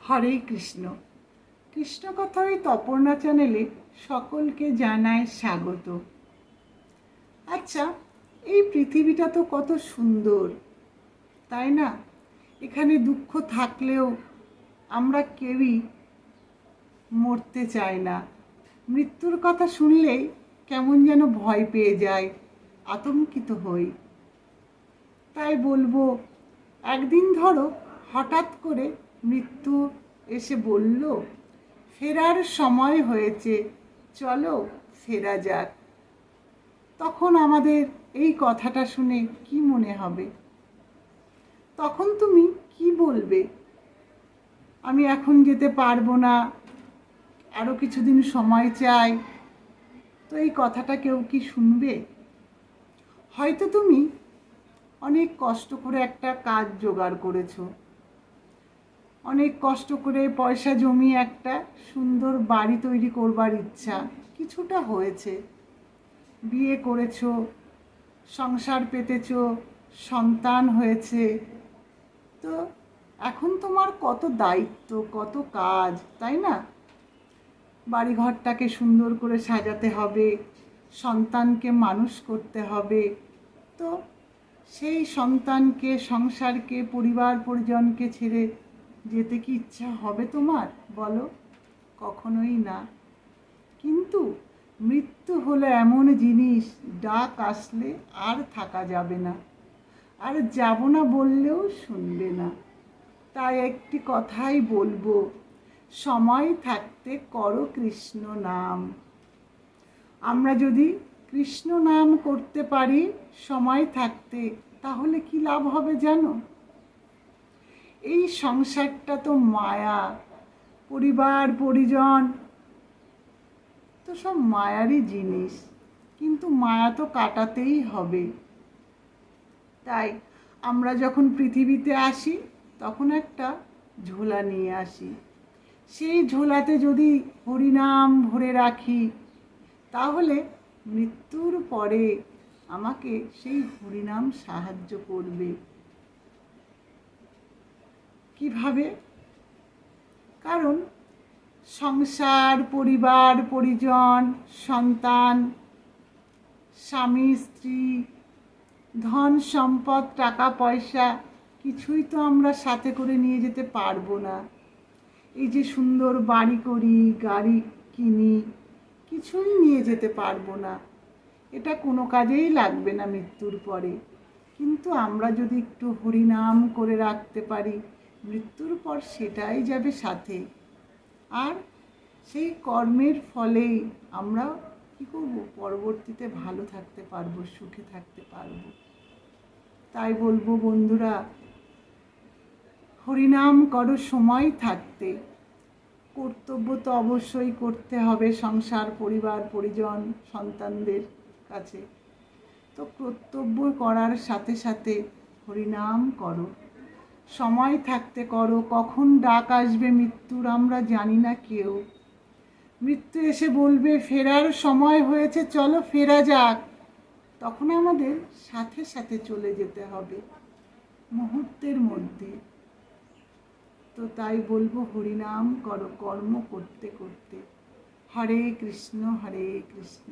হরে কৃষ্ণ। কৃষ্ণ কথা ওই তপর্ণা চ্যানেলে সকলকে জানায় স্বাগত। আচ্ছা, এই পৃথিবীটা তো কত সুন্দর, তাই না? এখানে দুঃখ থাকলেও আমরা কেউই মরতে চাই না। মৃত্যুর কথা শুনলেই কেমন যেন ভয় পেয়ে যায়, আতঙ্কিত হই। তাই বলবো, একদিন ধরো হঠাৎ করে মৃত্যু এসে বলল, ফেরার সময় হয়েছে, চলো ফেরা যাক। তখন আমাদের এই কথাটা শুনে কি মনে হবে? তখন তুমি কি বলবে? আমি এখন যেতে পারবো না, আরো কিছুদিন সময় চাই। তো এই কথাটা কেউ কি শুনবে? হয়তো তুমি অনেক কষ্ট করে একটা কাজ জোগাড় করেছো, অনেক কষ্ট করে পয়সা জমিয়ে একটা সুন্দর বাড়ি তৈরি করবার ইচ্ছা কিছুটা হয়েছে, বিয়ে করেছো, সংসার পেতেছো, সন্তান হয়েছে। তো এখন তোমার কত দায়িত্ব, কত কাজ, তাই না? বাড়িঘরটাকে সুন্দর করে সাজাতে হবে, সন্তানকে মানুষ করতে হবে। তো সেই সন্তানকে, সংসারকে, পরিবার পরিজনকে ছেড়ে যেতে কি ইচ্ছা হবে তোমার? বলো, কখনোই না। কিন্তু মৃত্যু হলো এমন জিনিস, ডাক আসলে আর থাকা যাবে না, আর যাব না বললেও শুনবে না। তাই একটি কথাই বলবো, সময় থাকতে করো কৃষ্ণ নাম। আমরা যদি কৃষ্ণ নাম করতে পারি সময় থাকতে, তাহলে কি লাভ হবে জানো? এই সংসারটা তো মায়া, পরিবার পরিজন তো সব মায়ারই জিনিস, কিন্তু মায়া তো কাটাতেই হবে। তাই আমরা যখন পৃথিবীতে আসি তখন একটা ঝোলা নিয়ে আসি। সেই ঝোলাতে যদি হরিনাম ভরে রাখি, তাহলে মৃত্যুর পরে আমাকে সেই হরিনাম সাহায্য করবে। কিভাবে? কারণ সংসার, পরিবার পরিজন, সন্তান, স্বামী স্ত্রী, ধন সম্পদ, টাকা পয়সা কিছুই তো আমরা সাথে করে নিয়ে যেতে পারবো না। এই যে সুন্দর বাড়ি করি, গাড়ি কিনি, কিছুই নিয়ে যেতে পারবো না। এটা কোনো কাজেই লাগবে না মৃত্যুর পরে। কিন্তু আমরা যদি একটু হরিনাম করে রাখতে পারি, মৃত্যুর পর সেটাই যাবে সাথে। আর সেই কর্মের ফলেই আমরা কী করবো? পরবর্তীতে ভালো থাকতে পারবো, সুখে থাকতে পারবো। তাই বলবো বন্ধুরা, হরিনাম করো সময় থাকতে। কর্তব্য তো অবশ্যই করতে হবে সংসার, পরিবার পরিজন, সন্তানদের কাছে। তো কর্তব্য করার সাথে সাথে হরিনাম করো, সময় থাকতে করো। কখন ডাক আসবে মৃত্যুর আমরা জানি না কেউ। মৃত্যু এসে বলবে, ফেরার সময় হয়েছে, চলো ফেরা যাক। তখন আমাদের সাথে সাথে চলে যেতে হবে, মুহূর্তের মধ্যে। তো তাই বলবো, হরিনাম করো কর্ম করতে করতে। হরে কৃষ্ণ হরে কৃষ্ণ।